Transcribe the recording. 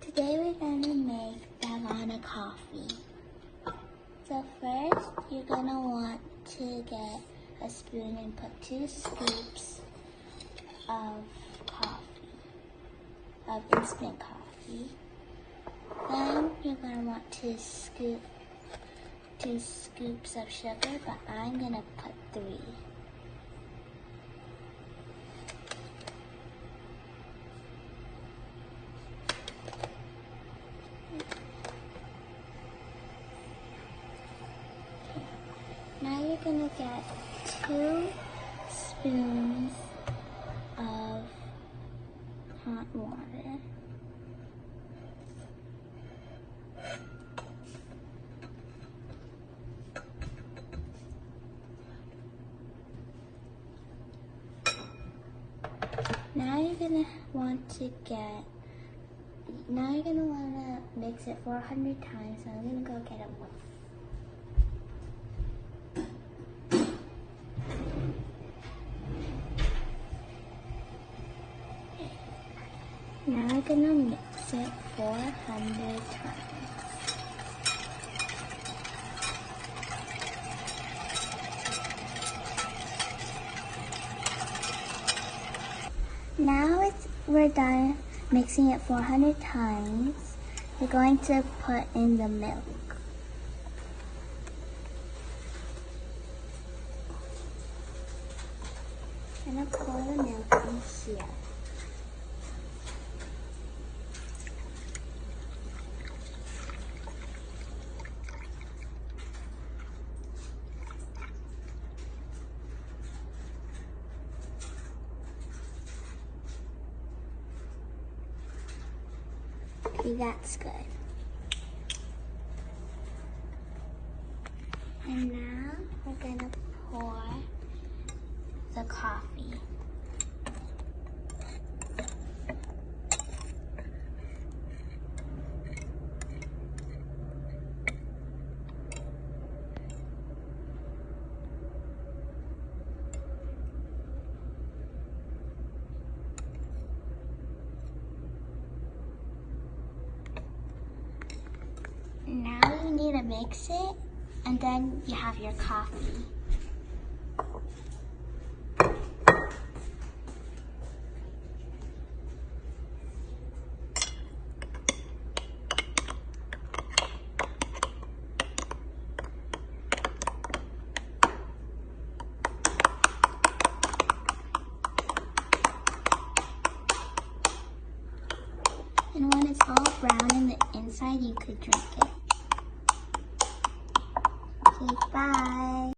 Today we're going to make Dalgona coffee. So first, you're going to want to get a spoon and put 2 scoops of coffee, of instant coffee. Then you're going to want to scoop 2 scoops of sugar, but I'm going to put 3. Now you're going to get 2 spoons of hot water. Now you're going to want to mix it 400 times, so I'm going to go get a whisk. Now I'm going to mix it 400 times. Now we're done mixing it 400 times. We're going to put in the milk. I'm going to pour the milk in here. Okay, that's good. And now we're gonna pour the coffee. Now you need to mix it, and then you have your coffee. And when it's all brown in the inside, you could drink it. Okay, bye.